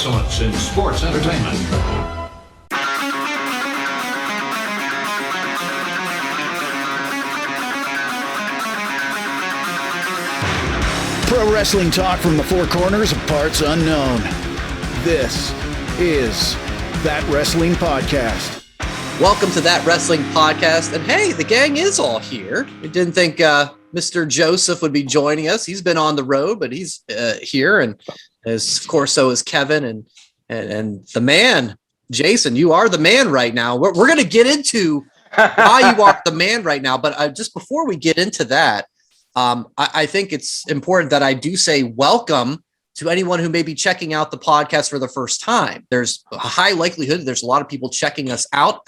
excellence in sports entertainment. Pro wrestling talk from the four corners of parts unknown. This is That Wrestling Podcast. Welcome to That Wrestling Podcast. And hey, the gang is all here. We didn't think Mr. Joseph would be joining us. He's been on the road, but he's here. And as of course, so is Kevin and the man, Jason. You are the man right now. We're going to get into why you are the man right now. But just before we get into that, I think it's important that I do say welcome to anyone who may be checking out the podcast for the first time. There's a high likelihood there's a lot of people checking us out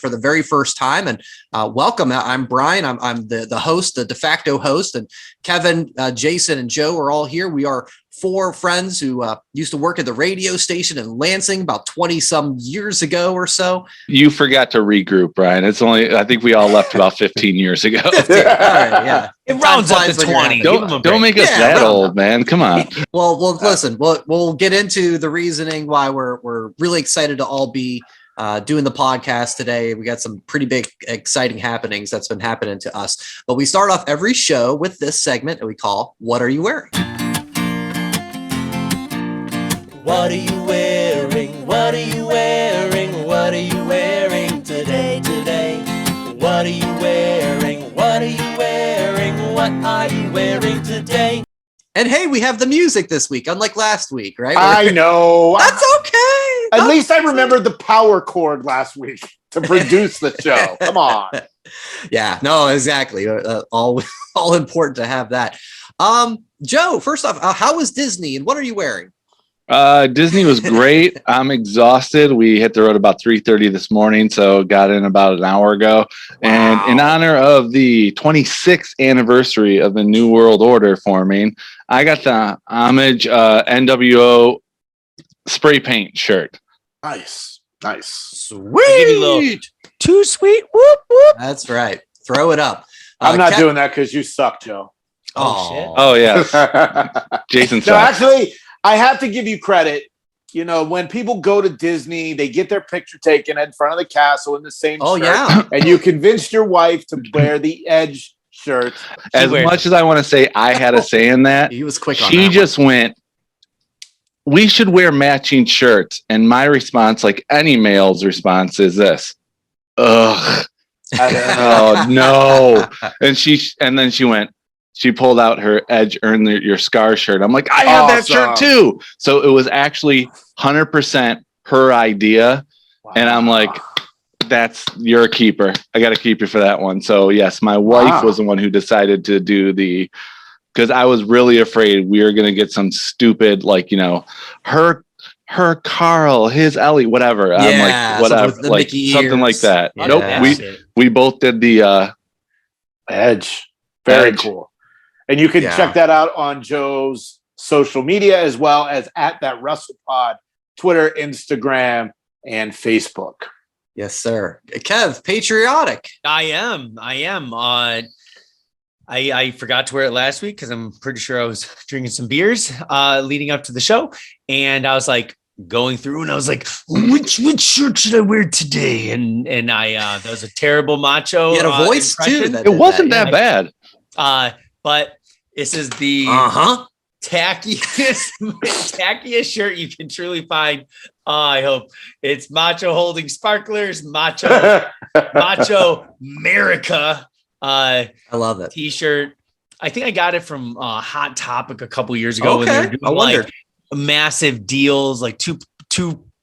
for the very first time. And welcome. I'm Brian. I'm the host, the de facto host. And Kevin, Jason, and Joe are all here. We are four friends who used to work at the radio station in Lansing about 20 some years ago or so. You forgot to regroup, Brian. I think we all left about 15 years ago. All right, yeah. It rounds up to 20. Don't make us that old, man. Come on. Well, listen, we'll get into the reasoning why we're really excited to all be doing the podcast today. We got some pretty big, exciting happenings that's been happening to us. But we start off every show with this segment that we call, What Are You Wearing? What are you wearing? What are you wearing? What are you wearing today? What are you wearing? What are you wearing? What are you wearing today? And hey, we have the music this week, unlike last week, right? I know. That's okay. At least I remembered the power chord last week to produce the show. Come on. Yeah, no, exactly. All important to have that. Joe, first off, how was Disney and what are you wearing? Disney was great. I'm exhausted. We hit the road about 3:30 this morning, so got in about an hour ago. Wow. And in honor of the 26th anniversary of the New World Order forming, I got the homage NWO spray paint shirt. Nice. Sweet. Too sweet. Whoop, whoop. That's right. Throw it up. I'm not doing that because you suck, Joe. Shit. Oh, yeah. Jason sucks. No, actually, I have to give you credit. You know, when people go to Disney, they get their picture taken in front of the castle in the same shirt. Yeah. And you convinced your wife to wear the Edge shirt. As much as I want to say I had a say in that, he was quick on she that just went, we should wear matching shirts. And my response, like any male's response, is this. Ugh. Oh, no. And then she went, she pulled out her Edge Earn Your Scar shirt. I'm like, I have that shirt too. So it was actually 100% her idea. Wow. And I'm like, you're a keeper. I got to keep you for that one. So yes, my wife was the one who decided to do because I was really afraid we were going to get some stupid, like, you know, her Carl, his Ellie, whatever. Yeah, I'm like, whatever, like something like that. Yeah. Nope. We both did the Edge. Very cool. And you can check that out on Joe's social media as well as at That WrestlePod, Twitter, Instagram, and Facebook. Yes, sir. Kev, patriotic. I am. I forgot to wear it last week because I'm pretty sure I was drinking some beers leading up to the show. And I was like going through and I was like, which shirt should I wear today? And I that was a terrible macho. You had a voice too. It wasn't that bad. But this is the tackiest shirt you can truly find. I hope it's macho holding sparklers, macho America. I love that T-shirt. I think I got it from Hot Topic a couple years ago when they were doing like massive deals, like two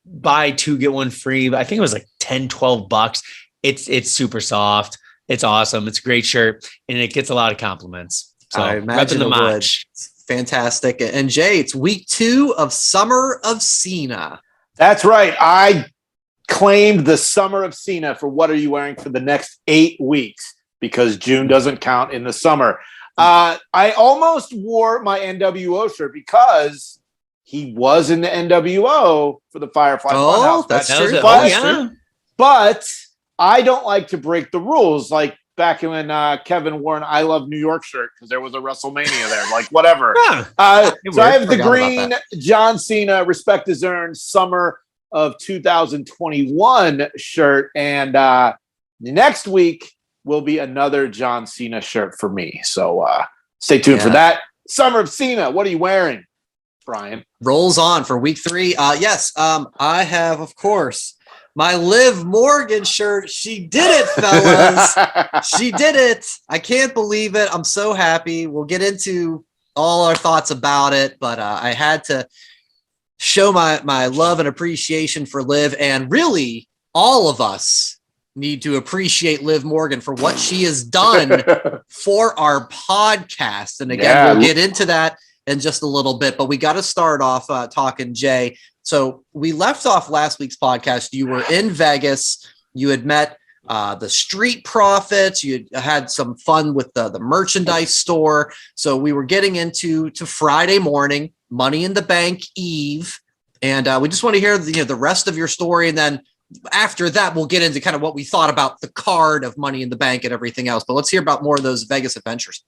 buy two get one free. But I think it was like $10-12. It's super soft. It's awesome. It's a great shirt, and it gets a lot of compliments. So I imagine it would. It's fantastic. And Jay, it's week 2 of Summer of Cena. That's right. I claimed the Summer of Cena for What Are You Wearing for the next 8 weeks because June doesn't count in the summer. I almost wore my NWO shirt because he was in the NWO for the Firefly Funhouse. That's true. But I don't like to break the rules. Like back when Kevin wore an I Love New York shirt because there was a WrestleMania there. Like, whatever. So I have the green John Cena Respect is Earned Summer of 2021 shirt. And next week will be another John Cena shirt for me. So stay tuned for that. Summer of Cena. What are you wearing, Brian? Rolls on for week 3. Yes, I have, of course, my Liv Morgan shirt. She did it, fellas. She did it. I can't believe it. I'm so happy. We'll get into all our thoughts about it, but I had to show my love and appreciation for Liv, and really all of us need to appreciate Liv Morgan for what she has done for our podcast. And again, we'll get into that in just a little bit, but we got to start off talking, Jay. So we left off last week's podcast. You were in Vegas. You had met the Street Profits. You had some fun with the merchandise store. So we were getting into Friday morning, Money in the Bank Eve. And we just want to hear the rest of your story. And then after that, we'll get into kind of what we thought about the card of Money in the Bank and everything else. But let's hear about more of those Vegas adventures.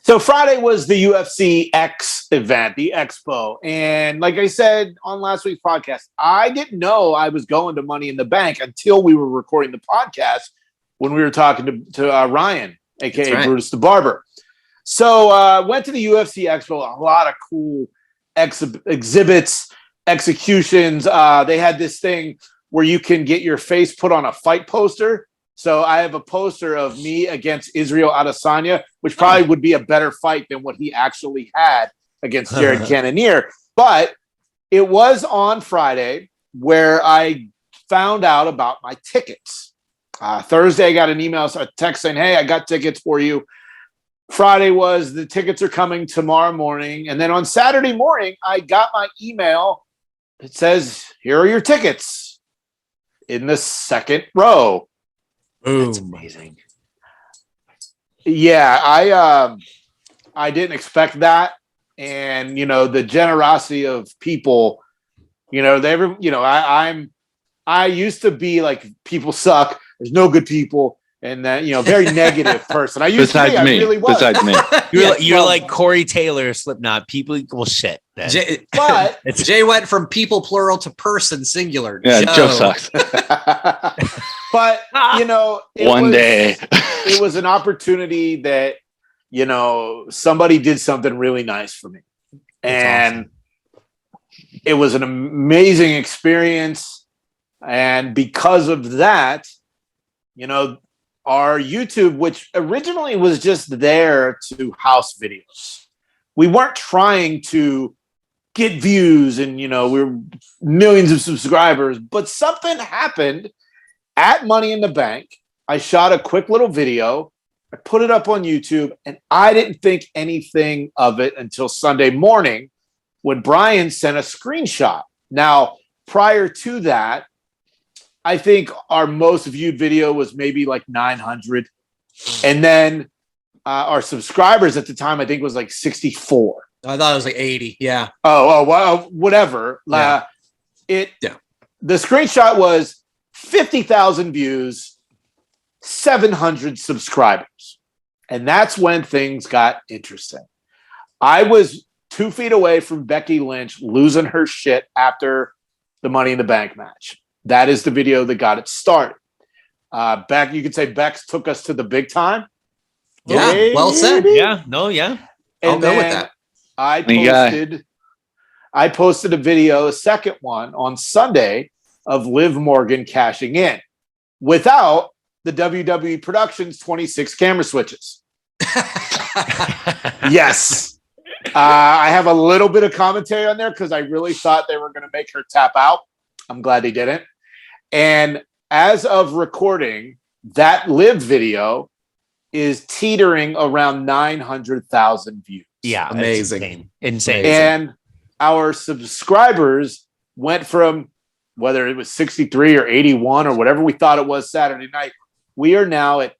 So Friday was the UFC X event, the Expo. And like I said on last week's podcast, I didn't know I was going to Money in the Bank until we were recording the podcast when we were talking to Ryan, a.k.a. Brutus the Barber. So went to the UFC Expo, a lot of cool exhibits, executions. They had this thing where you can get your face put on a fight poster. So I have a poster of me against Israel Adesanya, which probably would be a better fight than what he actually had against Jared Cannonier. But it was on Friday where I found out about my tickets. Thursday, I got an email, a text saying, hey, I got tickets for you. Friday was the tickets are coming tomorrow morning. And then on Saturday morning, I got my email. It says, here are your tickets in the second row. Boom. That's amazing. Yeah, I didn't expect that. And, the generosity of people, I used to be like, people suck. There's no good people. And that, very negative person. I used to be, I really was. Besides me. You're like Corey Taylor, Slipknot. People equal shit. But Jay went from people plural to person singular. Yeah, Joe sucks. But, it was an opportunity that, somebody did something really nice for me. And it was an amazing experience. And because of that, our YouTube, which originally was just there to house videos. We weren't trying to get views and, we're millions of subscribers, but something happened at Money in the Bank. I shot a quick little video. I put it up on YouTube, and I didn't think anything of it until Sunday morning when Brian sent a screenshot. Now, prior to that, I think our most viewed video was maybe like 900. And then our subscribers at the time, I think was like 64. I thought it was like 80. Yeah. Oh, well, whatever. Yeah. The screenshot was 50,000 views, 700 subscribers. And that's when things got interesting. I was 2 feet away from Becky Lynch losing her shit after the Money in the Bank match. That is the video that got it started. You could say Bex took us to the big time. Yeah, well said. Yeah, no, yeah. I'll go with that. I posted a video, a second one, on Sunday of Liv Morgan cashing in without the WWE Productions 26 camera switches. Yes. I have a little bit of commentary on there because I really thought they were going to make her tap out. I'm glad they didn't. And as of recording, that Liv video is teetering around 900,000 views. Yeah, amazing. Insane. And our subscribers went from whether it was 63 or 81 or whatever we thought it was Saturday night. We are now at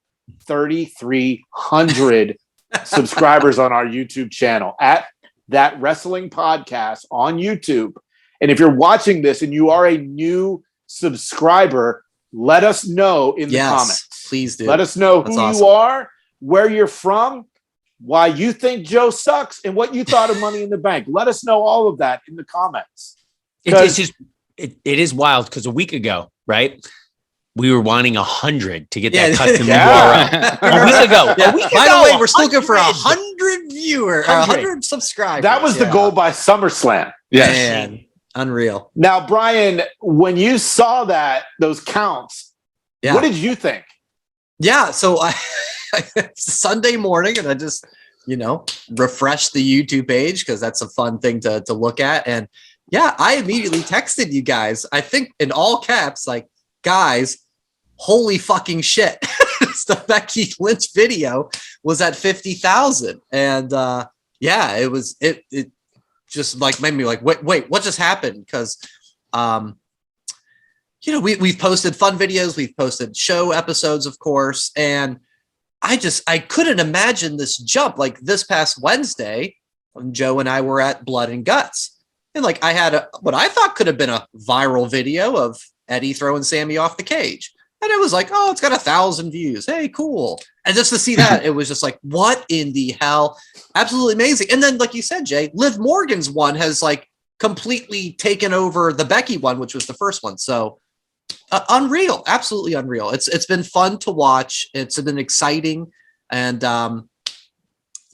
3,300 subscribers on our YouTube channel at That Wrestling Podcast on YouTube. And if you're watching this and you are a new subscriber, let us know in the comments. Please do. Let us know That's who awesome. you are, where you're from, why you think Joe sucks, and what you thought of Money in the Bank. Let us know all of that in the comments. It is wild because a week ago, right? We were wanting 100 to get that custom URL. A week ago. By the way, we're still looking for 100 viewers, 100 subscribers. That was the goal by SummerSlam. Yes. Man, unreal. Now, Brian, when you saw those counts, what did you think? Yeah, so Sunday morning, and I just, refreshed the YouTube page because that's a fun thing to look at. And I immediately texted you guys, I think in all caps, like, guys, holy fucking shit. The Becky Lynch video was at 50,000. And it just like made me like, wait, what just happened? Because we've posted fun videos, we've posted show episodes, of course, and I couldn't imagine this jump. Like this past Wednesday, when Joe and I were at Blood and Guts, and like I had what I thought could have been a viral video of Eddie throwing Sammy off the cage. And it was like, oh, it's got 1,000 views. Hey, cool. And just to see that, it was just like, what in the hell? Absolutely amazing. And then, like you said, Jay, Liv Morgan's one has like completely taken over the Becky one, which was the first one. So unreal, absolutely unreal. It's been fun to watch. It's been exciting. And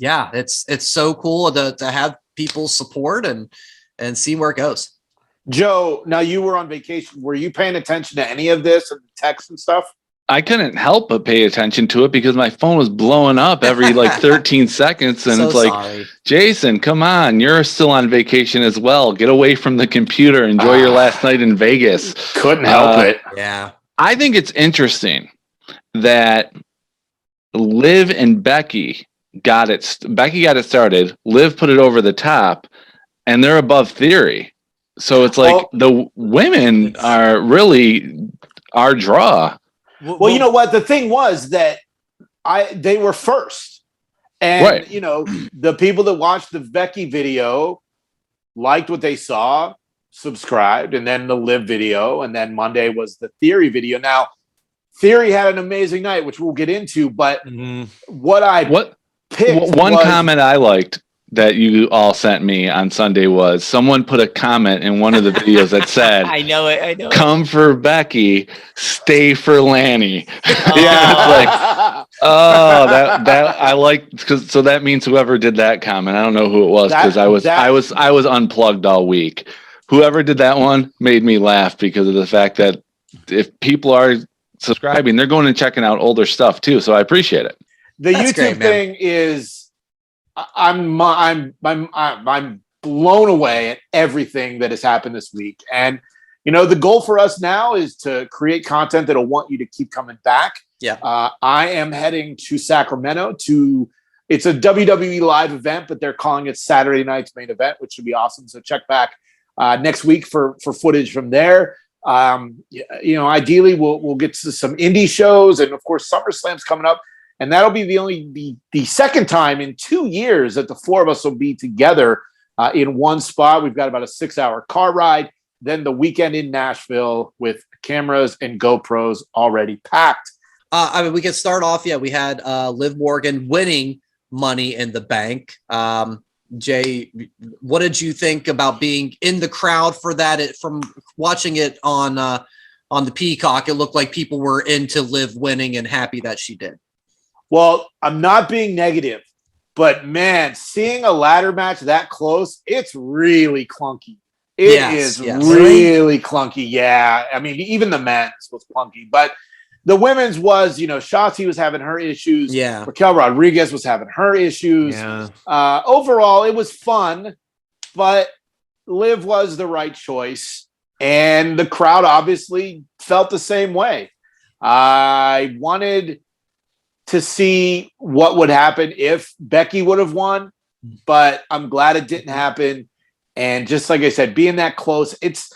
it's so cool to have people support and see where it goes. Joe, now you were on vacation. Were you paying attention to any of this and the text and stuff? I couldn't help but pay attention to it because my phone was blowing up every like 13 seconds. And it's like, sorry. Jason, come on. You're still on vacation as well. Get away from the computer. Enjoy your last night in Vegas. Couldn't help it. Yeah. I think it's interesting that Liv and Becky got it. Becky got it started. Liv put it over the top, and they're above Theory. So it's like the women are really our draw. Well, you know what? The thing was that they were first. And, right. The people that watched the Becky video liked what they saw, subscribed, and then the Liv video. And then Monday was the Theory video. Now, Theory had an amazing night, which we'll get into. But what picked one comment I liked that you all sent me on Sunday was someone put a comment in one of the videos that said, I know it. Come for Becky, stay for Lanny. Yeah. It's like, that I like, so that means whoever did that comment, I don't know who it was because I was unplugged all week. Whoever did that one made me laugh because of the fact that if people are subscribing, they're going and checking out older stuff too. So I appreciate it. The That's YouTube thing is, I'm blown away at everything that has happened this week. And, the goal for us now is to create content that'll want you to keep coming back. Yeah. I am heading to Sacramento it's a WWE live event, but they're calling it Saturday night's main event, which should be awesome. So check back next week for footage from there. Ideally we'll get to some indie shows, and of course SummerSlam's coming up. And that'll be the second time in 2 years that the four of us will be together in one spot. We've got about a 6-hour car ride. Then the weekend in Nashville with cameras and GoPros already packed. We can start off. Yeah, we had Liv Morgan winning Money in the Bank. Jay, what did you think about being in the crowd for that? From watching it on the Peacock, it looked like people were into Liv winning and happy that she did. Well, I'm not being negative, but man, seeing a ladder match that close, it's really clunky. It is really clunky. Yeah. I mean, even the men's was clunky, but the women's was, Shotzi was having her issues. Yeah. Raquel Rodriguez was having her issues. Yeah. Overall, it was fun, but Liv was the right choice. And the crowd obviously felt the same way. I wanted to see what would happen if Becky would have won, but I'm glad it didn't happen. And just like I said, being that close, it's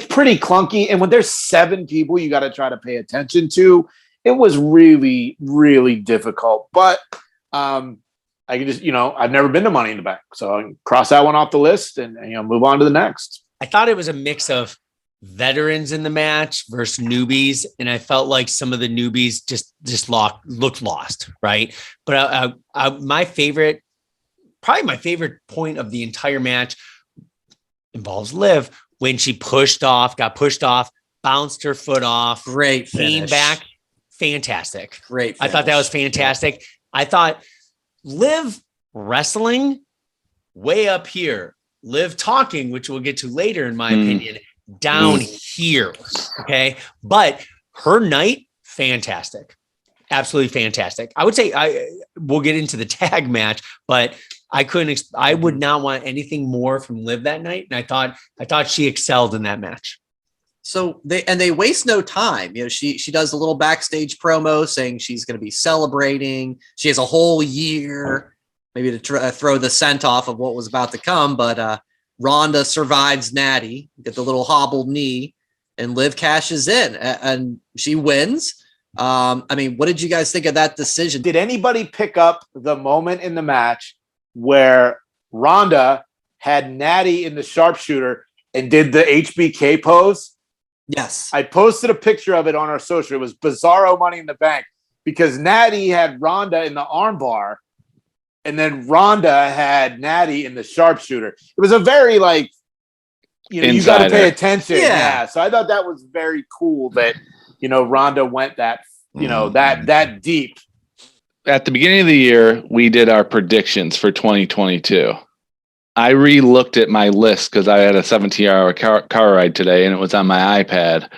pretty clunky. And when there's 7 people you got to try to pay attention to, it was really, really difficult. But I can just, I've never been to Money in the Bank, so I can cross that one off the list and move on to the next. I thought it was a mix of veterans in the match versus newbies, and I felt like some of the newbies just looked lost, right? But my favorite point of the entire match involves Liv when she got pushed off, bounced her foot off, great finish. Came back, fantastic. Great finish. I thought that was fantastic. I thought Liv wrestling way up here, Liv talking, which we'll get to later, in my opinion, down here. Okay. But her night, fantastic. Absolutely fantastic. I would say we'll get into the tag match, but I would not want anything more from Liv that night. And I thought she excelled in that match. So they waste no time. You know, she does a little backstage promo saying she's going to be celebrating. She has a whole year maybe to throw the scent off of what was about to come. But Ronda survives Natty, get the little hobbled knee, and Liv cashes in and she wins. I mean, what did you guys think of that decision? Did anybody pick up the moment in the match where Ronda had Natty in the sharpshooter and did the HBK pose? Yes. I posted a picture of it on our social. It was Bizarro Money in the Bank because Natty had Ronda in the armbar and then Ronda had Natty in the sharpshooter. It was a very you got to pay attention. Yeah. So I thought that was very cool that, Ronda went that, that deep. At the beginning of the year, we did our predictions for 2022. I re-looked at my list because I had a 17-hour car ride today and it was on my iPad.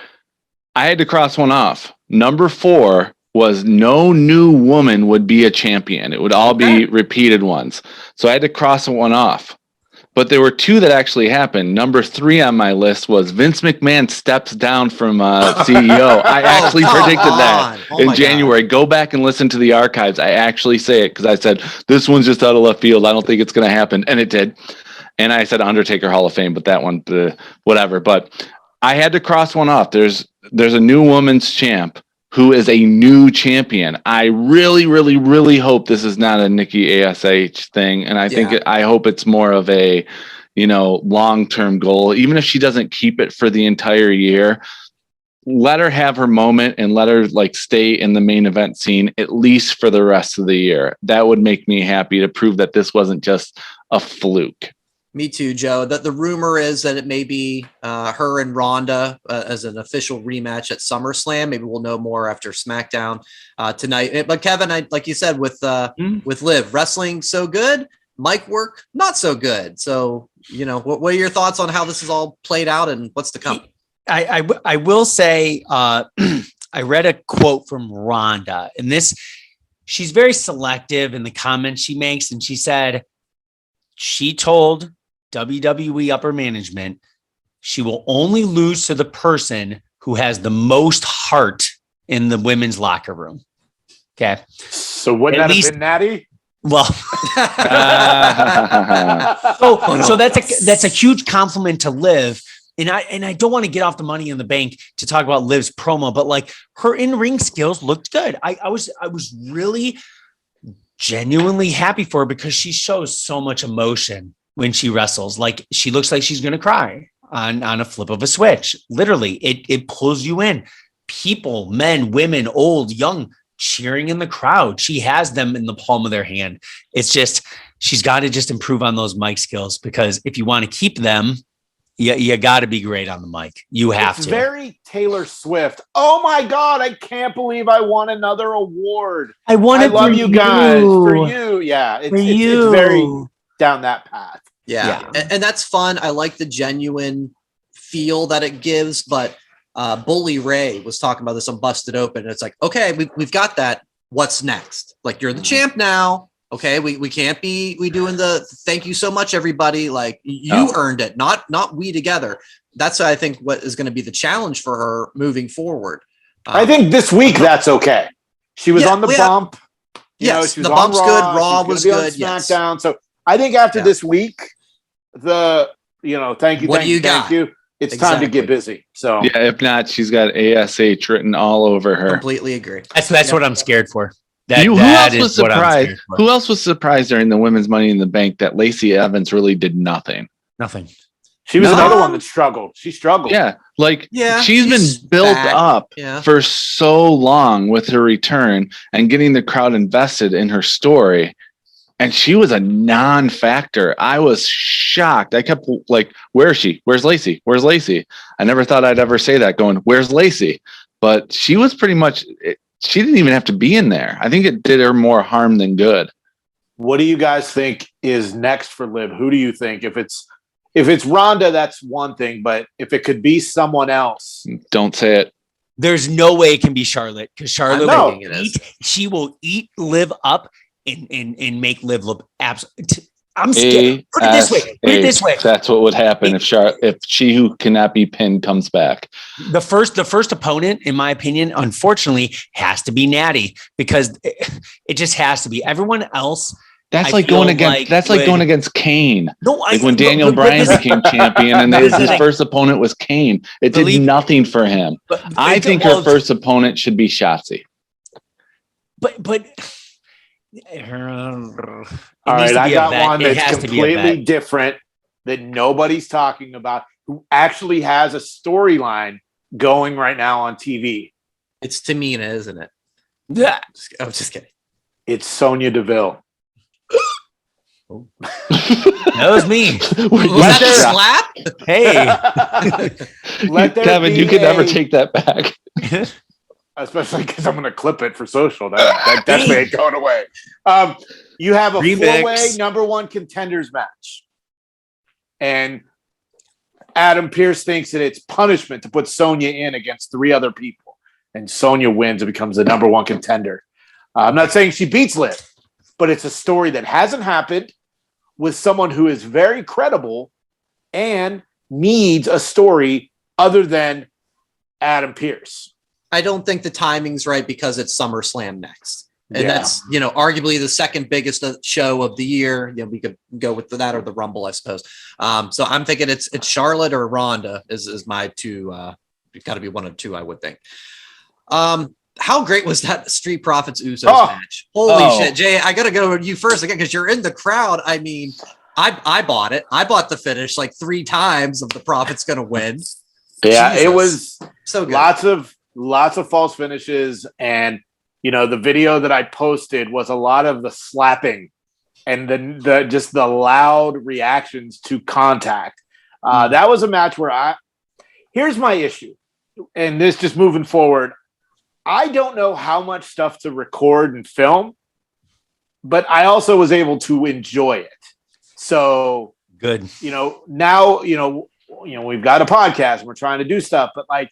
I had to cross one off. Number 4 was no new woman would be a champion. It would all be repeated ones. So I had to cross one off. But there were 2 that actually happened. Number 3 on my list was Vince McMahon steps down from CEO. I actually predicted that in January. God. Go back and listen to the archives. I actually say it because I said, this one's just out of left field. I don't think it's going to happen. And it did. And I said Undertaker Hall of Fame, but that one, whatever. But I had to cross one off. There's a new women's champ who is a new champion. I really, really, really hope this is not a Nikki ASH thing. And I hope it's more of a, long-term goal. Even if she doesn't keep it for the entire year, let her have her moment and let her stay in the main event scene, at least for the rest of the year. That would make me happy to prove that this wasn't just a fluke. Me too, Joe. The rumor is that it may be her and Ronda as an official rematch at SummerSlam. Maybe we'll know more after SmackDown tonight. But Kevin, like you said, with Liv, wrestling so good, mic work not so good. So what are your thoughts on how this is all played out and what's to come? I will say I read a quote from Ronda, and she's very selective in the comments she makes, and she said she told WWE upper management she will only lose to the person who has the most heart in the women's locker room. Okay. So wouldn't that have been Natty? Well, so that's a huge compliment to Liv. And I don't want to get off the Money in the Bank to talk about Liv's promo, but her in-ring skills looked good. I was really genuinely happy for her because she shows so much emotion when she wrestles. She looks like she's going to cry on a flip of a switch. Literally, it pulls you in. People, men, women, old, young, cheering in the crowd. She has them in the palm of their hand. It's just, she's got to just improve on those mic skills, because if you want to keep them, you got to be great on the mic. You have to. Very Taylor Swift. Oh my God, I can't believe I won another award. I love you guys. For you. Yeah. It's very down that path. Yeah. And that's fun. I like the genuine feel that it gives, but Bully Ray was talking about this on Busted Open. It's like, okay, we've got that. What's next? You're the champ now. Okay, we can't be doing the thank you so much, everybody. You earned it, not we together. That's I think what is going to be the challenge for her moving forward. I think this week that's okay. She was on the bump. Yes, she was the bump's on good. Raw was good. SmackDown. Yes. So I think after this week, thank you. It's time to get busy. So if not, she's got ASH written all over her. Completely agree. That's what I'm scared for. Who else was surprised? Who else was surprised during the women's Money in the Bank that Lacey Evans really did nothing? Nothing. She was another one that struggled. She struggled. Yeah. Like she's been built back. up for so long with her return and getting the crowd invested in her story. And she was a non-factor. I was shocked. I kept like, where is she? Where's Lacey? Where's Lacey? I never thought I'd ever say that going, where's Lacey? But she was pretty much, she didn't even have to be in there. I think it did her more harm than good. What do you guys think is next for Liv? Who do you think? If it's Rhonda, that's one thing. But if it could be someone else. Don't say it. There's no way it can be Charlotte because Charlotte she will eat Liv up and make Liv look absolutely. I'm scared. Put it this way. Put it this way. That's what would happen if she who cannot be pinned comes back. The first opponent, in my opinion, unfortunately, has to be Natty because it just has to be. Everyone else. That's like going against Kane. No, like when Daniel Bryan became champion, and his first opponent was Kane. It did nothing for him. I think her first opponent should be Shotzi. But. All right, I got one that's completely different that nobody's talking about, who actually has a storyline going right now on TV. It's Tamina, isn't it? Yeah. I'm just kidding. It's Sonya Deville. That was me. Was that a slap? Hey. Kevin, you can never take that back. Especially because I'm going to clip it for social. That definitely ain't going away. You have a four-way number one contenders match. And Adam Pearce thinks that it's punishment to put Sonya in against three other people. And Sonya wins and becomes the number one contender. I'm not saying she beats Liv, but it's a story that hasn't happened with someone who is very credible and needs a story other than Adam Pearce. I don't think the timing's right because it's SummerSlam next. And that's, arguably the second biggest show of the year. We could go with that or the Rumble, I suppose. So I'm thinking it's Charlotte or Ronda is my two. It's got to be one of two, I would think. How great was that Street Profits Usos match? Holy shit, Jay! I got to go to you first again because you're in the crowd. I mean, I bought it. I bought the finish like 3 times of the Profits going to win. Yeah, Jesus. It was so good. Lots of false finishes, and the video that I posted was a lot of the slapping and the just the loud reactions to contact. That was a match where here's my issue, and this just moving forward. I don't know how much stuff to record and film, but I also was able to enjoy it. So good. Now we've got a podcast and we're trying to do stuff, but like.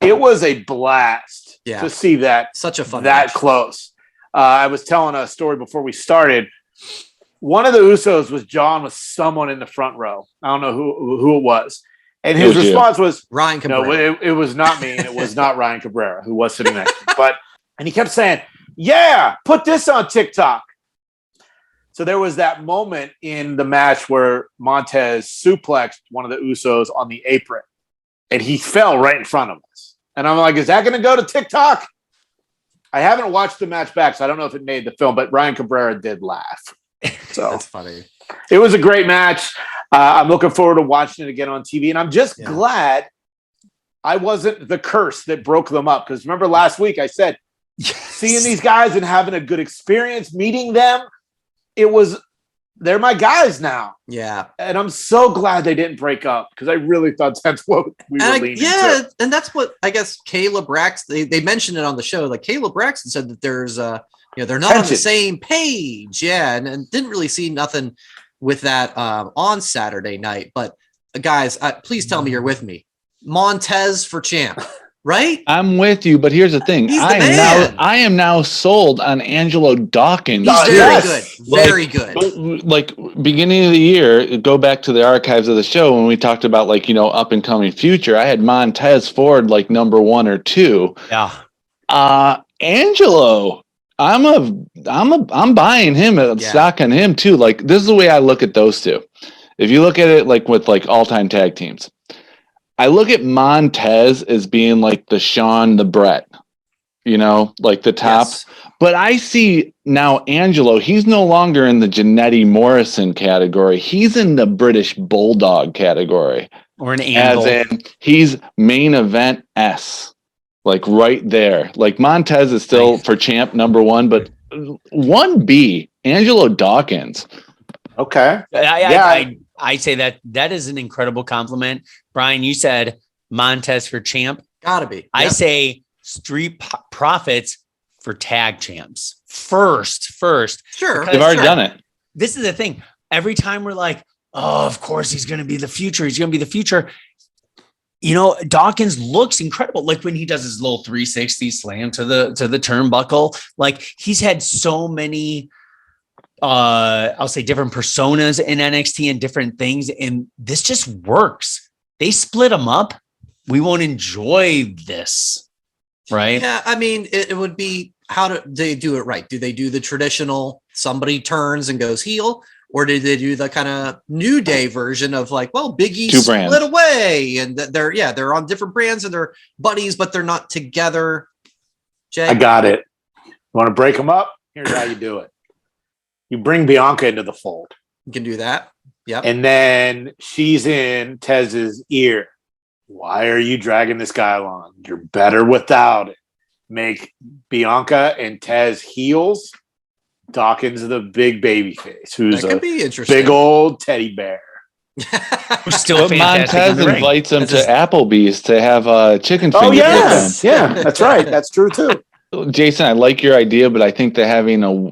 It was a blast to see that such a fun that match. Close. I was telling a story before we started. One of the Usos was John with someone in the front row. I don't know who it was, and his response was Ryan Cabrera. No, it was not me, and it was not Ryan Cabrera who was sitting next to me. And he kept saying, "Yeah, put this on TikTok." So there was that moment in the match where Montez suplexed one of the Usos on the apron, and he fell right in front of us. And I'm like, is that going to go to TikTok? I haven't watched the match back, so I don't know if it made the film, but Ryan Cabrera did laugh. So that's funny. It was a great match. I'm looking forward to watching it again on TV. And I'm just glad I wasn't the curse that broke them up. Because remember last week I said, seeing these guys and having a good experience, meeting them, they're my guys now. Yeah. And I'm so glad they didn't break up because I really thought that's what we were leaning to. And that's what I guess Kayla Braxton, they mentioned it on the show. Like Kayla Braxton said that there's they're not on the same page. Yeah. And didn't really see nothing with that on Saturday night. But guys, please tell me you're with me. Montez for champ. Right? I'm with you, but here's the thing. I am now sold on Angelo Dawkins. He's very good. Like beginning of the year, go back to the archives of the show when we talked about up and coming future. I had Montez Ford like number 1 or 2. Yeah. Angelo, I'm buying him stock on him too. Like this is the way I look at those two. If you look at it like with like all-time tag teams. I look at Montez as being like the Shawn, the Brett, like the top. Yes. But I see now Angelo, he's no longer in the Jannetty Morrison category. He's in the British Bulldog category. Or an angle. As in, he's main event S. Like right there. Like Montez is still for champ number 1, but 1B, Angelo Dawkins. Okay. I say that is an incredible compliment. Brian, you said Montez for champ. Gotta be. Yep. I say Street Profits for tag champs. First. Sure. They've already done it. This is the thing. Every time we're like, oh, of course he's going to be the future. He's going to be the future. You know, Dawkins looks incredible. Like when he does his little 360 slam to the turnbuckle, like he's had so many, I'll say different personas in NXT and different things. And this just works. They split them up. We won't enjoy this. Right. Yeah. I mean, it would be, how do they do it right? Do they do the traditional somebody turns and goes heel? Or did they do the kind of New Day version of like, well, Big E split away and they're on different brands and they're buddies, but they're not together. Jay? I got it. You want to break them up? Here's how you do it. You bring Bianca into the fold. You can do that. Yep. And then she's in Tez's ear. Why are you dragging this guy along? You're better without it. Make Bianca and Tez heels. Dawkins the big baby face, who's a big old teddy bear. Who's still Montez invites him to Applebee's to have chicken fingers. Oh yes, yeah, that's right. That's true too. Jason, I like your idea, but I think that having a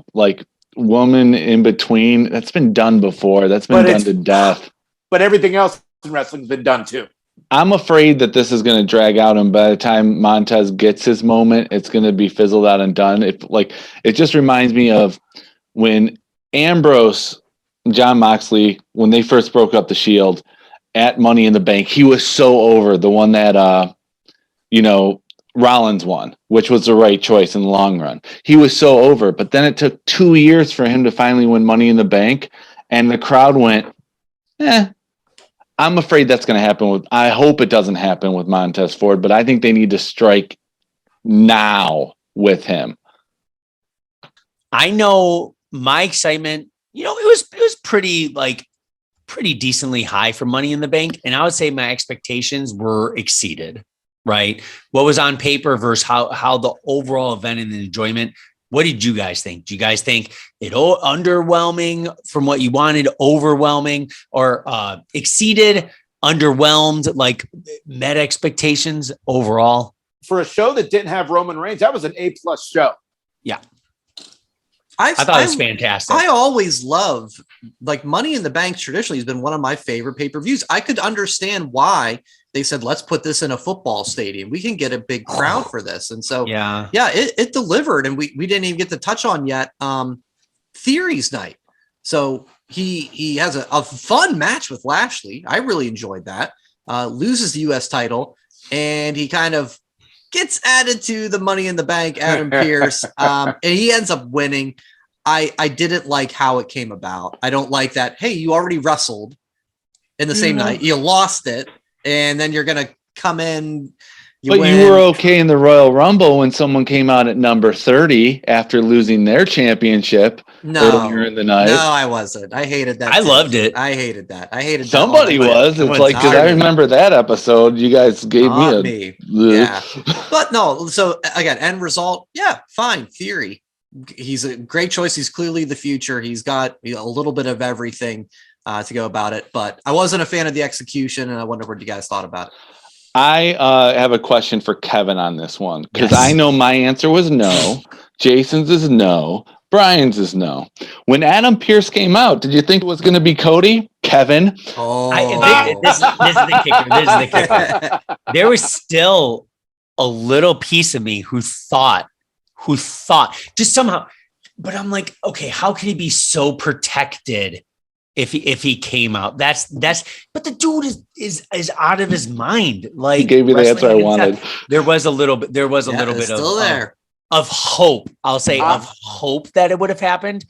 woman in between, that's been done before. That's been done to death. But everything else in wrestling's been done too. I'm afraid that this is going to drag out, and by the time Montez gets his moment, it's going to be fizzled out and done. It just reminds me of when Ambrose, John Moxley, when they first broke up the Shield at Money in the Bank, he was so over, the one that Rollins won, which was the right choice in the long run. He was so over, but then it took 2 years for him to finally win Money in the Bank, and the crowd went, I'm afraid that's going to happen I hope it doesn't happen with Montez Ford, but I think they need to strike now with him. I know my excitement, it was pretty decently high for Money in the Bank. And I would say my expectations were exceeded, right? What was on paper versus how the overall event and the enjoyment. What did you guys think? Do you guys think it underwhelming from what you wanted, overwhelming, or exceeded, underwhelmed, like met expectations overall? For a show that didn't have Roman Reigns, that was an A+ show. Yeah. I thought it was fantastic. I always love, Money in the Bank traditionally has been one of my favorite pay-per-views. I could understand why they said, let's put this in a football stadium. We can get a big crowd for this. And so, it delivered. And we didn't even get to touch on yet Theory's night. So he has a fun match with Lashley. I really enjoyed that. Loses the U.S. title, and he kind of gets added to the Money in the Bank, Adam Pearce, and he ends up winning. I didn't like how it came about. I don't like that. Hey, you already wrestled in the same night. You lost it. And then you're going to come in. You were okay in the Royal Rumble when someone came out at number 30 after losing their championship earlier in the night. No, I wasn't. I hated that. I loved it. I hated that. Somebody was. It's like, because I remember that episode. You guys gave me. Yeah. But no. So again, end result. Yeah, fine. Theory. He's a great choice. He's clearly the future. He's got a little bit of everything to go about it, but I wasn't a fan of the execution, and I wonder what you guys thought about it. I have a question for Kevin on this one, because I know my answer was no. Jason's is no. Brian's is no. When Adam Pearce came out, did you think it was going to be Cody? Kevin? This is the kicker. This is the kicker. There was still a little piece of me who thought just somehow, but I'm like, okay, how could he be so protected if he came out? That's but the dude is out of his mind. Like, he gave you the answer I wanted. There was a little bit of hope. I'll say of hope that it would have happened.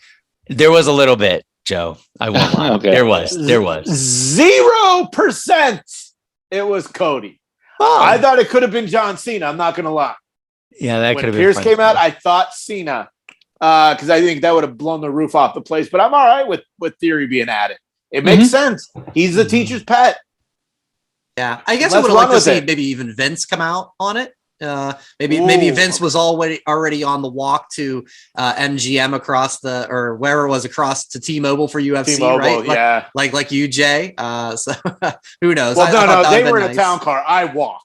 There was a little bit, Joe. I won't lie. Okay. There was 0%. It was Cody. I thought it could have been John Cena. I'm not going to lie. Yeah, that could have been. Pierce came out, I thought Cena because I think that would have blown the roof off the place. But I'm all right with Theory being added. It makes sense. He's the teacher's pet. Yeah, I guess I would have liked to see maybe even Vince come out on it. Maybe Vince was already on the walk to MGM across or wherever it was across to T-Mobile for UFC, T-Mobile, right? Like you, Jay. So who knows? Well, no, they were in a town car. I walked.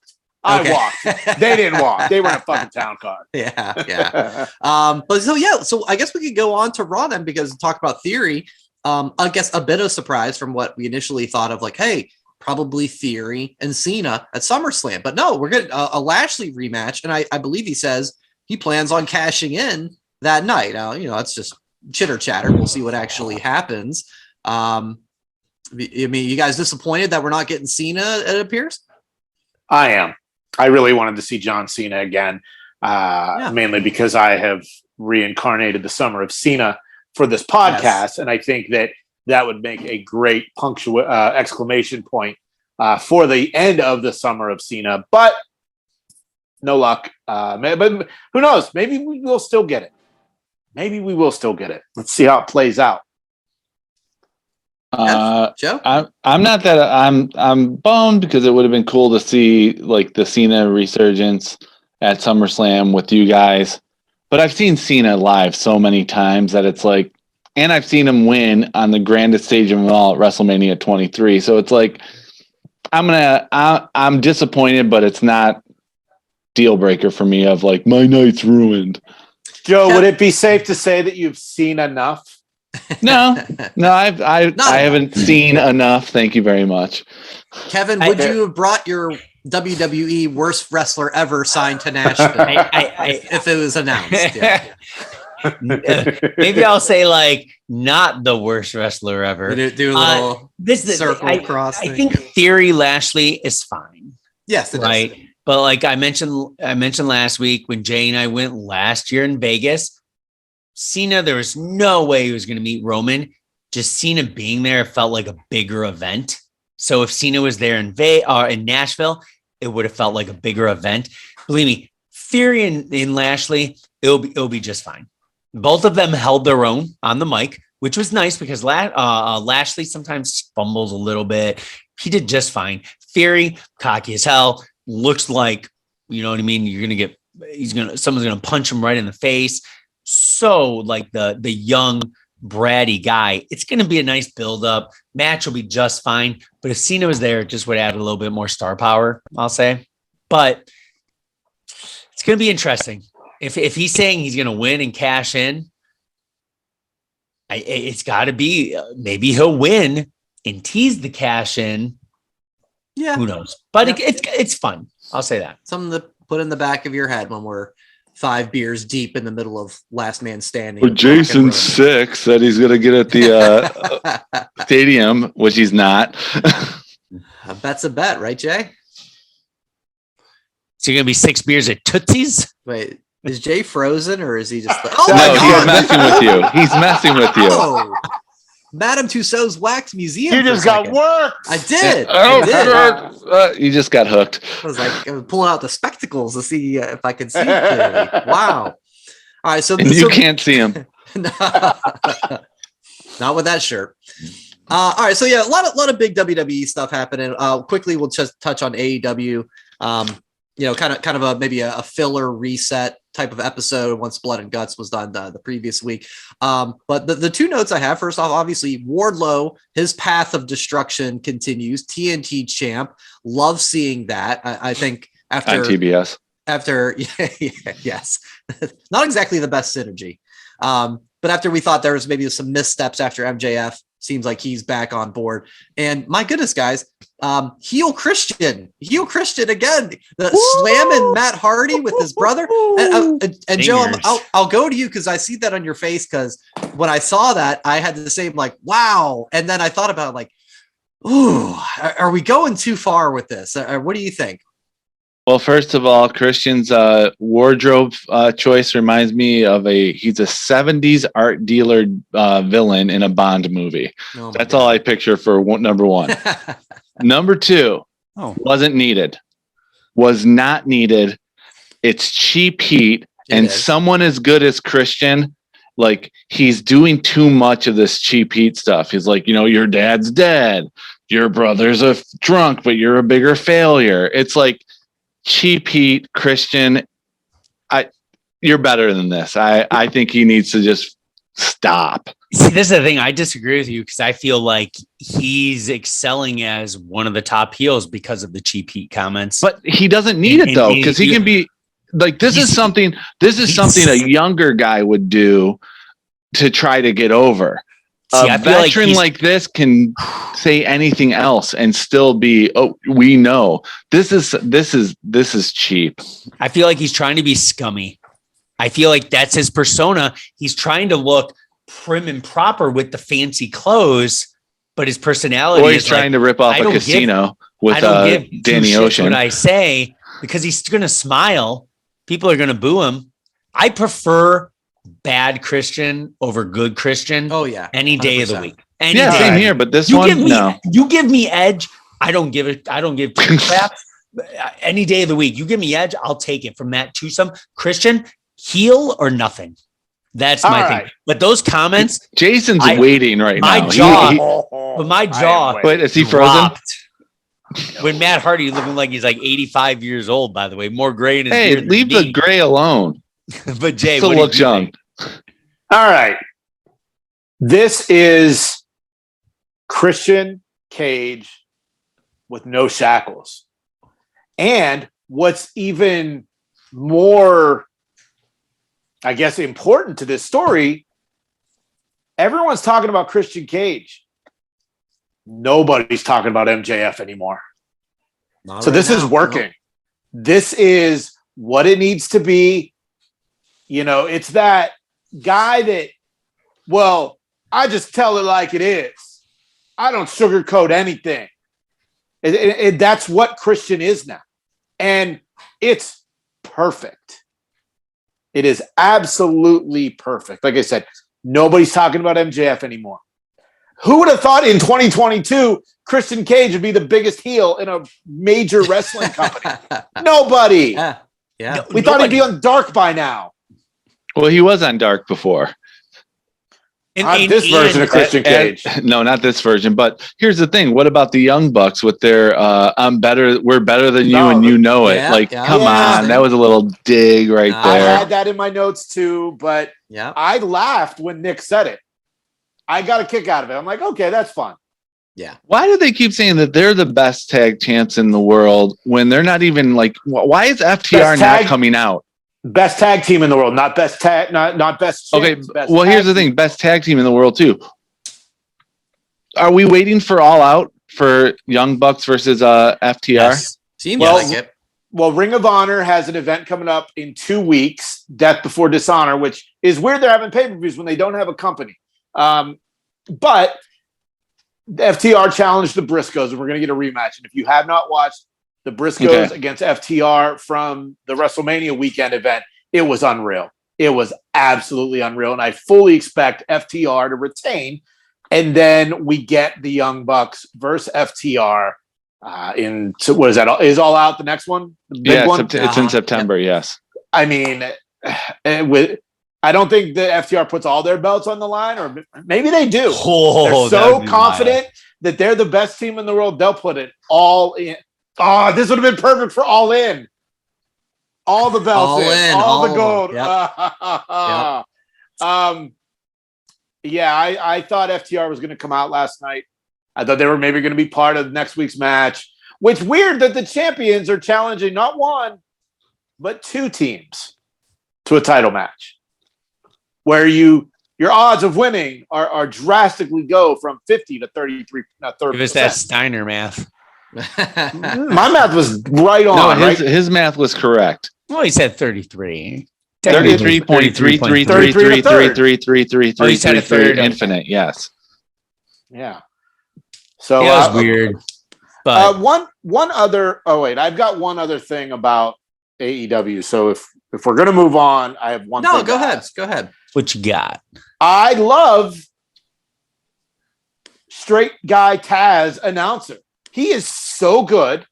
They didn't walk. They were in a fucking town car. Yeah. So I guess we could go on to Raw then, because talk about Theory. I guess a bit of surprise from what we initially thought of, like, hey, probably Theory and Cena at SummerSlam. But no, we're getting a Lashley rematch. And I believe he says he plans on cashing in that night. It's just chitter chatter. We'll see what actually happens. I mean, you guys disappointed that we're not getting Cena, it appears? I am. I really wanted to see John Cena again, mainly because I have reincarnated the summer of Cena for this podcast. Yes. And I think that would make a great exclamation point for the end of the summer of Cena, but no luck. But who knows? Maybe we will still get it. Let's see how it plays out. Joe? I'm bummed because it would have been cool to see like the Cena resurgence at SummerSlam with you guys. But I've seen Cena live so many times that it's like, and I've seen him win on the grandest stage of them all at WrestleMania 23. So it's like, I'm disappointed, but it's not deal breaker for me of like, my night's ruined. Joe, would it be safe to say that you've seen enough? No, I haven't seen enough. Thank you very much. Kevin, would you have brought your WWE worst wrestler ever signed to Nashville if it was announced? Yeah. Maybe I'll say like not the worst wrestler ever. Do a little circle across. I think Theory Lashley is fine. Yes, right. Is. But like I mentioned last week when Jay and I went last year in Vegas, Cena, there was no way he was going to meet Roman. Just Cena being there felt like a bigger event. So if Cena was there in Nashville, it would have felt like a bigger event. Believe me, Theory and Lashley, it'll be just fine. Both of them held their own on the mic, which was nice because Lashley sometimes fumbles a little bit. He did just fine. Theory, cocky as hell, looks like, you know what I mean? Someone's gonna punch him right in the face. So like the young bratty guy, it's gonna be a nice build up. Match will be just fine. But if Cena was there, it just would add a little bit more star power, I'll say. But it's gonna be interesting. If he's saying he's gonna win and cash in, it's got to be maybe he'll win and tease the cash in. Yeah, who knows? But it's fun. I'll say that. Something to put in the back of your head when we're 5 beers deep in the middle of last man standing. Well, Jason 6 that he's going to get at the stadium, which he's not. A bet's a bet, right, Jay? So you're going to be 6 beers at Tootsie's? Wait, is Jay frozen or is he just like, he's messing with you. He's messing with you. Oh, Madame Tussauds Wax Museum. You just got worked. I did. You just got hooked. I was pulling out the spectacles to see if I could see clearly. Wow. All right, so you can't see him. Not with that shirt. All right, so yeah, a lot of big WWE stuff happening. Quickly, we'll just touch on AEW. Kind of maybe a filler reset type of episode once Blood and Guts was done the previous week. But the two notes I have, first off, obviously Wardlow, his path of destruction continues. TNT champ, love seeing that. I think after on TBS. Yes, not exactly the best synergy. But after we thought there was maybe some missteps after MJF, seems like he's back on board. And my goodness, guys, heel Christian again, slamming Matt Hardy with his brother. And Joe, I'll go to you because I see that on your face. Because when I saw that, I had the same like, wow. And then I thought about like, ooh, are we going too far with this? What do you think? Well, first of all, Christian's wardrobe choice reminds me of he's a 70s art dealer villain in a Bond movie. Oh, that's all I picture for number one. Number two, wasn't needed. Was not needed. It's cheap heat. And someone as good as Christian like he's doing too much of this cheap heat stuff. He's like, your dad's dead. Your brother's a drunk, but you're a bigger failure. It's like cheap heat, Christian. You're better than this. I think he needs to just stop. See, this is the thing. I disagree with you because I feel like he's excelling as one of the top heels because of the cheap heat comments. But he doesn't need it though, because he can be like, this is something a younger guy would do to try to get over. See, a veteran like this can say anything else and still be, we know this is cheap. I feel like he's trying to be scummy. I feel like that's his persona. He's trying to look prim and proper with the fancy clothes, but his personality is trying to rip off a casino with Danny Ocean. What I say, because he's going to smile. People are going to boo him. I prefer bad Christian over good Christian. Oh yeah, any day 100%. Of the week. Same here. But this you give me edge. I don't give two craps. Any day of the week, you give me edge, I'll take it. From that to some Christian, heel or nothing. That's my thing. But those comments, Jason's waiting right now. My jaw. Wait, is he frozen? When Matt Hardy looking like he's like 85 years old, by the way, more gray in his beard. Leave the gray alone. But Jay, still looks young. All right. This is Christian Cage with no shackles. And what's even more, I guess, important to this story, everyone's talking about Christian Cage. Nobody's talking about MJF anymore. So this is working. No. This is what it needs to be. It's that guy that, well, I just tell it like it is. I don't sugarcoat anything. That's what Christian is now. And it's perfect. It is absolutely perfect. Like I said, nobody's talking about MJF anymore. Who would have thought in 2022 Christian Cage would be the biggest heel in a major wrestling company? Nobody. Yeah. We thought he'd be on Dark by now. Well, he was on Dark before. This version of Christian Cage. No, not this version. But here's the thing. What about the Young Bucks with their I'm better, we're better than you and you know it. Come on. That was a little dig right there. I had that in my notes too, but I laughed when Nick said it. I got a kick out of it. I'm like, okay, that's fun. Yeah. Why do they keep saying that they're the best tag champs in the world when they're not even like, why is FTR not coming out? Best tag team in the world, not best tag, not best. Okay, best well, here's the thing: best tag team in the world too. Are we waiting for All Out for Young Bucks versus FTR? Yes. Seems like it. Well, Ring of Honor has an event coming up in 2 weeks, Death Before Dishonor, which is weird. They're having pay-per-views when they don't have a company. But the FTR challenged the Briscoes, and we're going to get a rematch. And if you have not watched the Briscoes against FTR from the WrestleMania weekend event, it was unreal. It was absolutely unreal. And I fully expect FTR to retain. And then we get the Young Bucks versus FTR what is that? Is All Out the next one? The big one? It's in September, yes. I mean, I don't think the FTR puts all their belts on the line, or maybe they do. They're so confident that they're the best team in the world, they'll put it all in. Oh, this would have been perfect for All In. All the belts all the gold. Yep. I thought FTR was going to come out last night. I thought they were maybe going to be part of next week's match. Which weird that the champions are challenging not one, but 2 teams to a title match, where your odds of winning are drastically go from 50 to 33. Not 30. Give us that Steiner math. My math was right on. No, his math was correct. Well, he said 33. 33.33333333 infinite. Yes. Yeah. So it was weird. But one other. Oh wait, I've got one other thing about AEW. So if we're gonna move on, I have one. No, go ahead. Go ahead. What you got? I love straight guy Taz announcer. He is so good.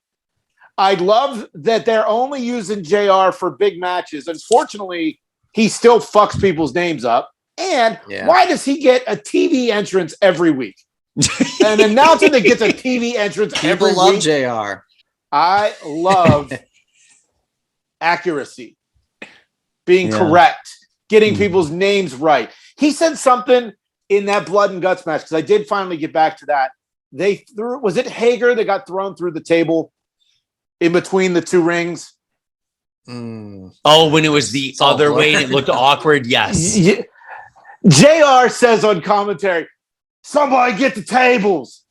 I love that they're only using JR for big matches. Unfortunately, he still fucks people's names up. And why does he get a TV entrance every week? An announcer that gets a TV entrance every week. People love JR. I love accuracy, being correct, getting people's names right. He said something in that blood and guts match, because I did finally get back to that. Was it Hager that got thrown through the table in between the two rings? Oh, when it was the other way and it looked awkward. Yes. JR says on commentary, somebody get the tables.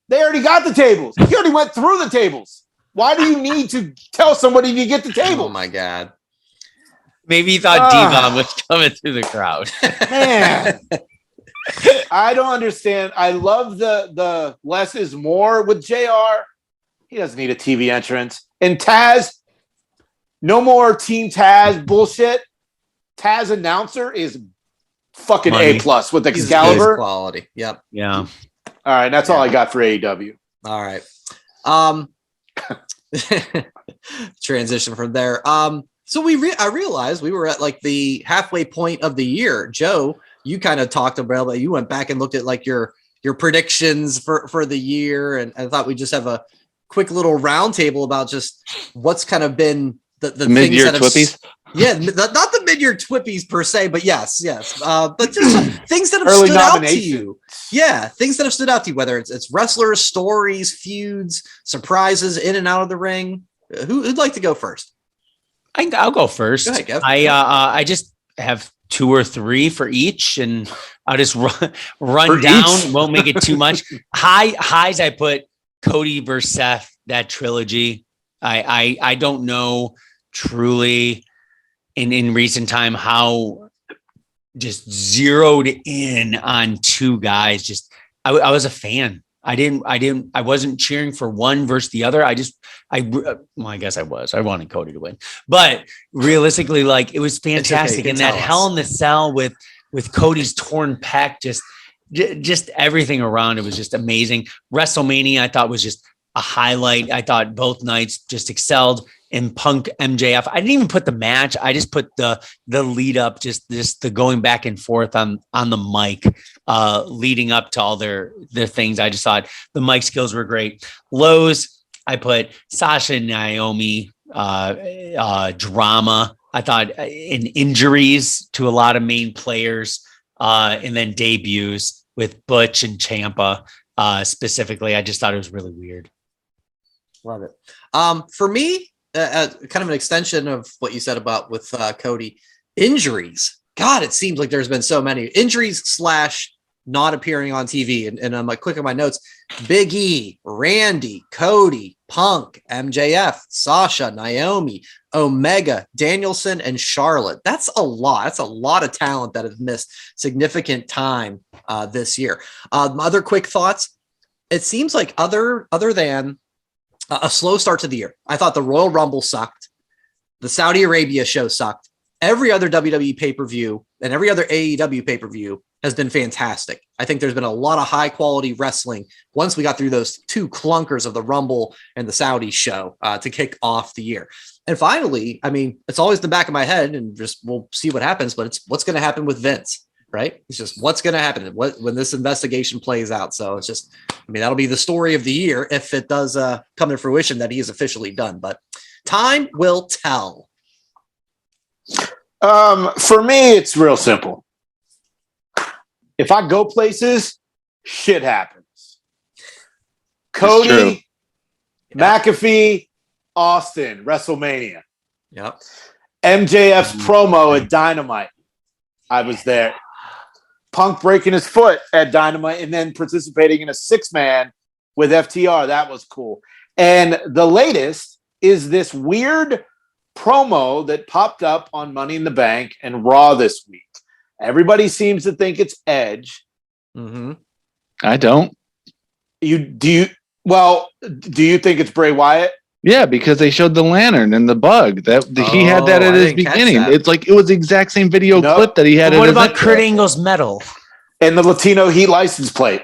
They already got the tables. He already went through the tables. Why do you need to tell somebody to get the table? Oh my God. Maybe he thought Devon was coming through the crowd. Man. I don't understand. I love the less is more with JR. He doesn't need a TV entrance. And Taz, no more Team Taz bullshit. Taz announcer is fucking Money. A+ with Excalibur. Quality. Yep. Yeah. All right, that's all I got for AEW. All right. Transition from there. So I realized we were at like the halfway point of the year. Joe, you kind of talked about that. You went back and looked at like your predictions for the year, and I thought we'd just have a quick little roundtable about just what's kind of been the mid-year things that Twippies. Yeah, not the mid-year Twippies per se, but yes. But just things that have Early stood out to nomination. you. Yeah, things that have stood out to you, whether it's wrestlers, stories, feuds, surprises in and out of the ring. Who'd like to go first? I'll go first. Go ahead, Kev. I just have 2 or 3 for each, and I'll just run For down. each? Won't make it too much. Highs, I put Cody versus Seth, that trilogy. I don't know truly in recent time how just zeroed in on 2 guys. Just I was a fan. I wasn't cheering for one versus the other. I guess I was. I wanted Cody to win, but realistically, like, it was fantastic. And that Hell in the Cell with Cody's torn pec, just everything around it was just amazing. WrestleMania, I thought, was just a highlight. I thought both nights just excelled. In Punk MJF, I didn't even put the match. I just put the lead up, just the going back and forth on the mic, leading up to all their things. I just thought the mic skills were great. Lows, I put Sasha and Naomi drama. I thought in injuries to a lot of main players, and then debuts with Butch and Ciampa specifically. I just thought it was really weird. Love it. For me, kind of an extension of what you said about with Cody, injuries. God, it seems like there's been so many injuries / not appearing on TV. And I'm like quick on my notes. Big E, Randy, Cody, Punk, MJF, Sasha, Naomi, Omega, Danielson, and Charlotte. That's a lot. That's a lot of talent that have missed significant time this year. Other quick thoughts. It seems like other than a slow start to the year, I thought the Royal Rumble sucked. The Saudi Arabia show sucked. Every other WWE pay-per-view and every other AEW pay-per-view has been fantastic. I think there's been a lot of high-quality wrestling once we got through those 2 clunkers of the Rumble and the Saudi show to kick off the year. And finally, I mean, it's always in the back of my head, and just we'll see what happens, but it's what's going to happen with Vince, right? It's just what's going to happen when this investigation plays out. So it's just, I mean, that'll be the story of the year if it does come to fruition that he is officially done. But time will tell. For me, it's real simple. If I go places, shit happens. Cody, McAfee, Austin, WrestleMania. Yep. MJF's promo at Dynamite. I was there. Punk breaking his foot at Dynamite and then participating in a 6-man with FTR. That was cool. And the latest is this weird promo that popped up on Money in the Bank and Raw this week. Everybody seems to think it's Edge. Mm-hmm. I don't. Do you think it's Bray Wyatt? Yeah, because they showed the lantern and the bug that he had that at his beginning. It's like it was the exact same video clip that he had. What about Kurt Angle's medal and the Latino Heat license plate?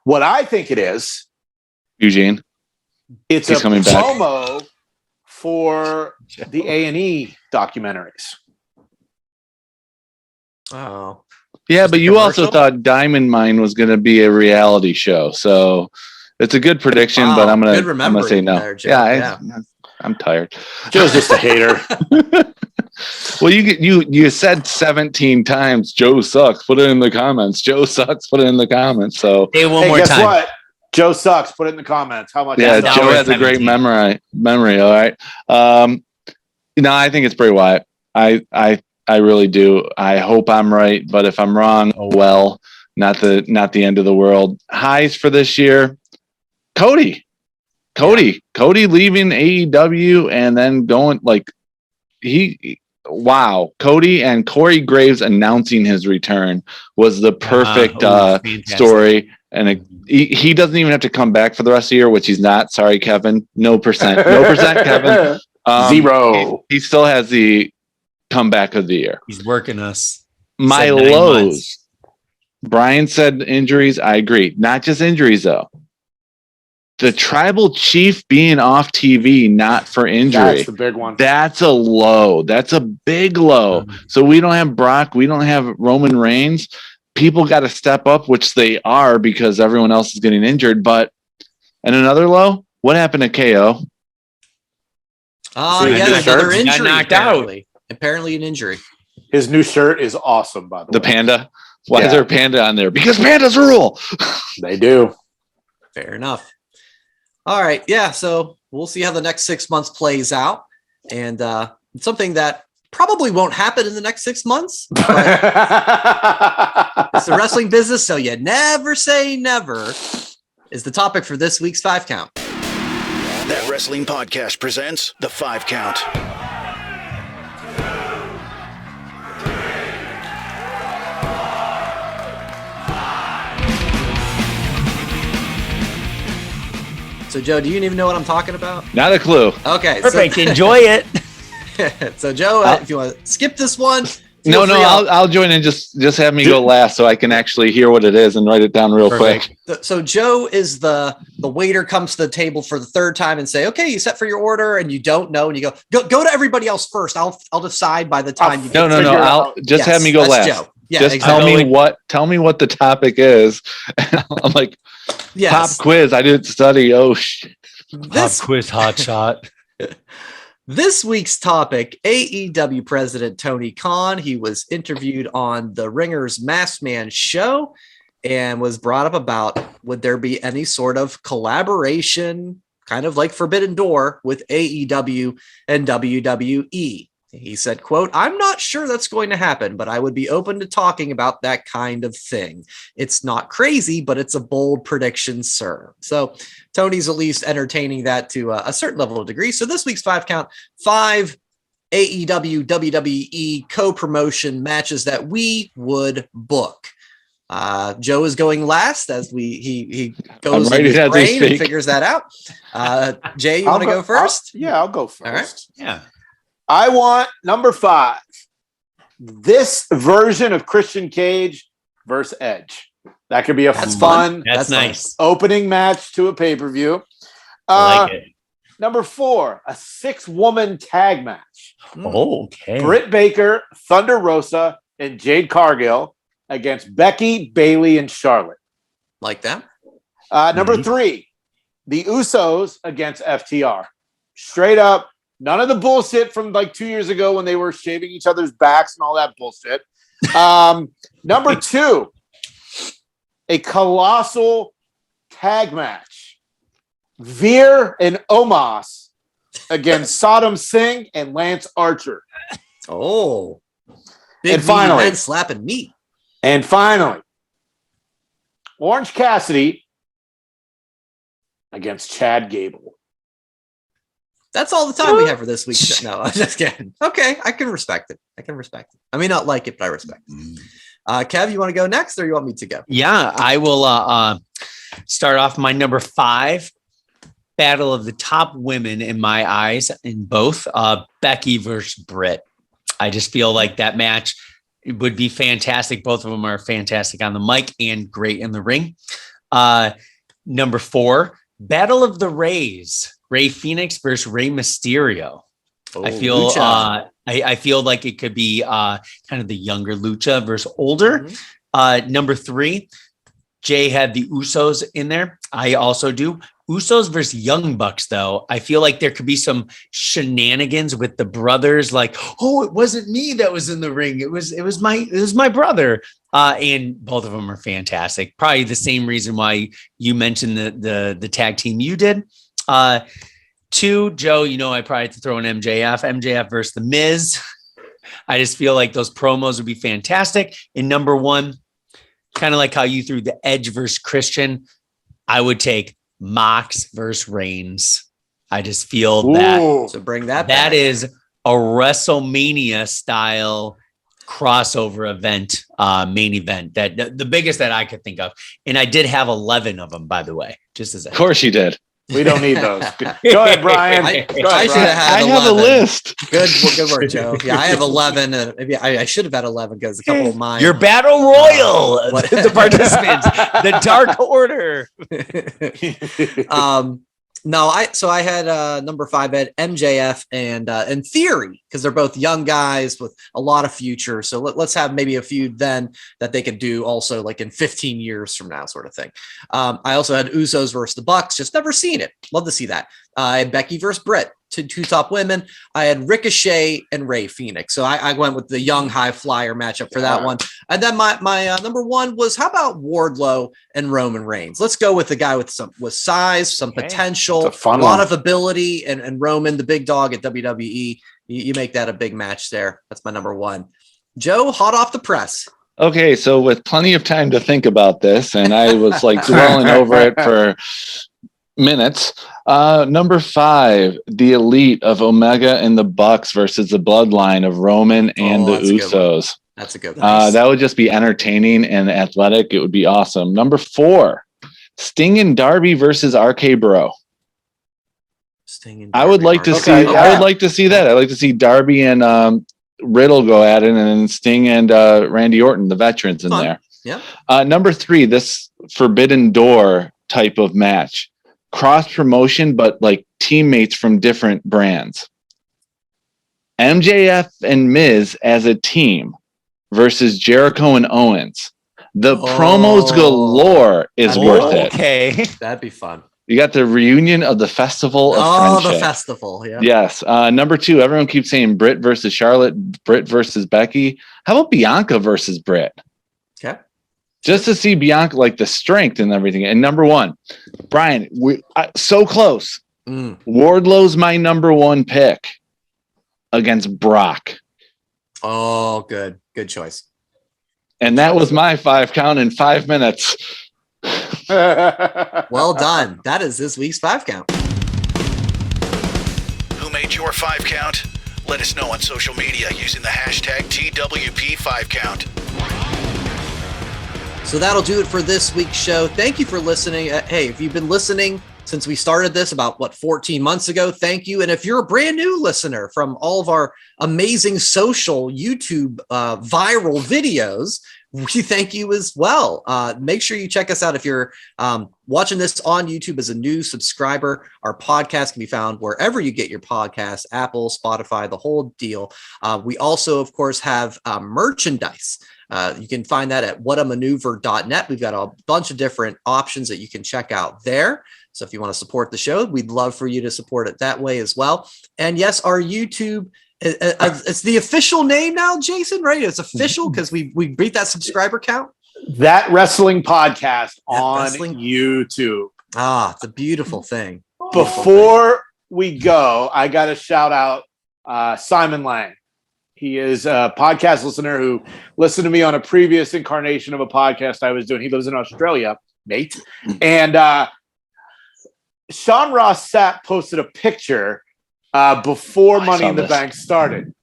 What I think it is, Eugene, it's a promo for the A&E documentaries. Oh, yeah, but you also thought Diamond Mine was going to be a reality show, so it's a good prediction. Wow, but I'm good gonna say no. there, Joe. Yeah, I'm tired. Joe's just a hater. Well, you said 17 times Joe sucks. Put it in the comments. Joe sucks. Put it in the comments. So hey, one more guess time. What? Joe sucks. Put it in the comments. How much? Yeah, That's Joe has a great memory. All right. No, I think it's Bray Wyatt. I really do. I hope I'm right, but if I'm wrong, oh well. Not the end of the world. Highs for this year. Cody leaving AEW and then going like Cody and Corey Graves announcing his return was the perfect story. And he doesn't even have to come back for the rest of the year, which he's not. Sorry, Kevin. No percent, Kevin. 0. He still has the comeback of the year. He's working us. My lows. Brian said injuries. I agree. Not just injuries, though. The tribal chief being off TV, not for injury. That's the big one. That's a low. That's a big low. So we don't have Brock. We don't have Roman Reigns. People got to step up, which they are because everyone else is getting injured. And another low, what happened to KO? Another injury. Got knocked out. Apparently an injury. His new shirt is awesome, by the way. The panda. Why is there a panda on there? Because pandas rule. They do. Fair enough. All right. Yeah. So we'll see how the next 6 months plays out. And it's something that probably won't happen in the next 6 months. But it's the wrestling business. So you never say never is the topic for this week's 5 Count. That Wrestling Podcast presents the 5 Count. So, Joe, do you even know what I'm talking about? Not a clue. Okay. Perfect. Enjoy it. So, Joe, if you want to skip this one. No, I'll join in. Just have me go last so I can actually hear what it is and write it down real quick. So Joe is the waiter comes to the table for the 3rd time and say, okay, you set for your order and you don't know. And you go to everybody else first. I'll decide by the time you get No. I'll just have me go last. Joe. Yeah, just exactly. tell me what the topic is. I'm like, pop quiz. I didn't study. Oh shit. Pop quiz hot shot. This week's topic, AEW President Tony Khan. He was interviewed on the Ringer's Masked Man show and was brought up about would there be any sort of collaboration, kind of like Forbidden Door, with AEW and WWE. He said, quote, "I'm not sure that's going to happen, but I would be open to talking about that kind of thing. It's not crazy, but it's a bold prediction, sir." So Tony's at least entertaining that to a certain level of degree. So this week's 5 Count, 5 AEW WWE co-promotion matches that we would book. Joe is going last as he goes in his brain and figures that out. Jay, you want to go first? I'll go first. All right. Yeah. I want number 5. This version of Christian Cage versus Edge. That could be a fun. That's nice. Opening match to a pay-per-view. I like it. Number 4, a 6-woman tag match. Okay. Britt Baker, Thunder Rosa, and Jade Cargill against Becky, Bayley, and Charlotte. Like that. Number 3, the Usos against FTR. Straight up. None of the bullshit from like 2 years ago when they were shaving each other's backs and all that bullshit. Number 2, a colossal tag match. Veer and Omos against Saddam Singh and Lance Archer. Oh. Big and finally, head slapping meat. And finally, Orange Cassidy against Chad Gable. That's all the time we have for this week. No, I'm just kidding. Okay, I can respect it. I may not like it, but I respect it. Kev, you want to go next or you want me to go? Yeah, I will start off my number 5. Battle of the top women in my eyes in both Becky versus Britt. I just feel like that match would be fantastic. Both of them are fantastic on the mic and great in the ring. Number 4, Battle of the Rays. Rey Fenix versus Rey Mysterio. I feel I feel like it could be kind of the younger Lucha versus older. Number 3, Jay had the Usos in there. I also do. Usos versus Young Bucks, though. I feel like there could be some shenanigans with the brothers. Like, oh, it wasn't me that was in the ring. It was my brother. And both of them are fantastic. Probably the same reason why you mentioned the tag team you did. 2, Joe, I probably have to throw in MJF versus The Miz. I just feel like those promos would be fantastic. And number 1, kind of like how you threw the Edge versus Christian, I would take Mox versus Reigns. I just feel that. So bring that back. That is a WrestleMania style crossover event, main event, that the biggest that I could think of. And I did have 11 of them, by the way, just as of course you did. We don't need those. Go ahead, Brian. I have a list. Good work, Joe. Yeah, I have 11. And maybe I should have had 11 because a couple of mine. Your battle royal, the participants, the Dark Order. No, I had number 5 at MJF and Theory, because they're both young guys with a lot of future. So let's have maybe a feud then that they could do also like in 15 years from now, sort of thing. I also had Usos versus the Bucks, just never seen it. Love to see that. I had Becky versus Britt, two top women. I had Ricochet and Rey Fenix. So I went with the young high flyer matchup for that one. And then my number 1 was, how about Wardlow and Roman Reigns? Let's go with the guy with size, some potential, a lot of ability, and Roman, the big dog at WWE. You make that a big match there. That's my number 1. Joe, hot off the press. Okay, so with plenty of time to think about this, and I was like dwelling over it for minutes. Number 5, the Elite of Omega and the Bucks versus the Bloodline of Roman and the Usos. That's a good one. That would just be entertaining and athletic. It would be awesome. Number 4, Sting and Darby versus RK Bro. I would like to see. I would like to see that. I'd like to see Darby and Riddle go at it, and then Sting and Randy Orton, the veterans, in there. Yeah. Number 3, this Forbidden Door type of match, cross promotion, but like teammates from different brands. MJF and Miz as a team versus Jericho and Owens. The promos galore is worth it. Okay, that'd be fun. You got the reunion of the Festival of Friendship. The festival, yeah. Yes. Number 2, everyone keeps saying Britt versus Charlotte, Britt versus Becky. How about Bianca versus Britt? Okay. Just to see Bianca, like the strength and everything. And number 1, Brian, so close. Wardlow's my number 1 pick against Brock. Oh, good. Good choice. And that was my 5 count in 5 minutes. Well done. That is this week's 5 count. Who made your 5 count? Let us know on social media using the hashtag TWP5count. So that'll do it for this week's show. Thank you for listening. Hey, if you've been listening since we started this about 14 months ago, thank you. And if you're a brand new listener from all of our amazing social YouTube viral videos, we thank you as well. Make sure you check us out if you're watching this on YouTube as a new subscriber. Our podcast can be found wherever you get your podcasts, Apple, Spotify, the whole deal. We also, of course, have merchandise. You can find that at whatamaneuver.net. We've got a bunch of different options that you can check out there. So if you want to support the show, we'd love for you to support it that way as well. And yes, our YouTube, it's the official name now, Jason, right? It's official because we beat that subscriber count. That Wrestling Podcast on YouTube. It's a beautiful thing. Before we go, I got to shout out Simon Lang. He is a podcast listener who listened to me on a previous incarnation of a podcast I was doing. He lives in Australia, mate. And Sean Ross Sapp posted a picture before Money in the Bank started.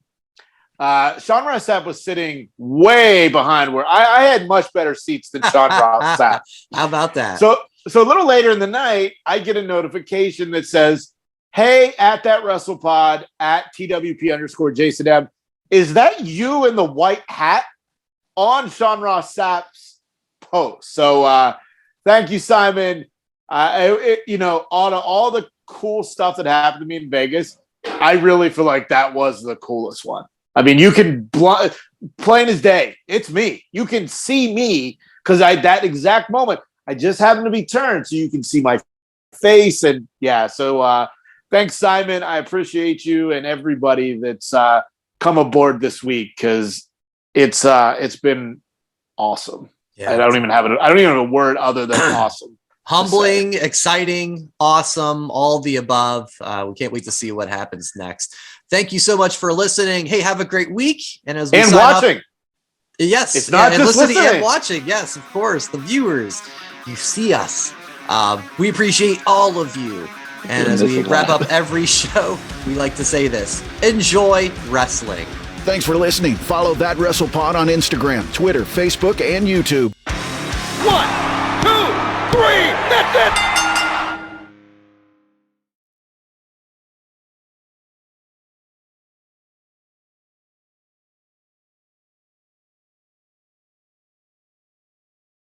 Sean Ross Sapp was sitting way behind where I had much better seats than Sean Ross Sapp. How about that? So a little later in the night, I get a notification that says, "Hey, at that WrestlePod at TWP_Jason M. Is that you in the white hat?" on Sean Ross Sapp's post. So thank you, Simon. Out of all the cool stuff that happened to me in Vegas, I really feel like that was the coolest one. I mean, you can plain as day. It's me. You can see me because that exact moment I just happened to be turned, so you can see my face. And yeah, so thanks, Simon. I appreciate you and everybody that's come aboard this week because it's been awesome. Yeah, I don't even have a word other than awesome. Humbling, exciting, awesome, all the above. We can't wait to see what happens next. Thank you so much for listening. Hey, have a great week. And as we watching. Yes. It's not just listening and watching. Yes, of course. The viewers, you see us. We appreciate all of you. And as we wrap up every show, we like to say this: enjoy wrestling. Thanks for listening. Follow That WrestlePod on Instagram, Twitter, Facebook, and YouTube. 1, 2, 3, that's it!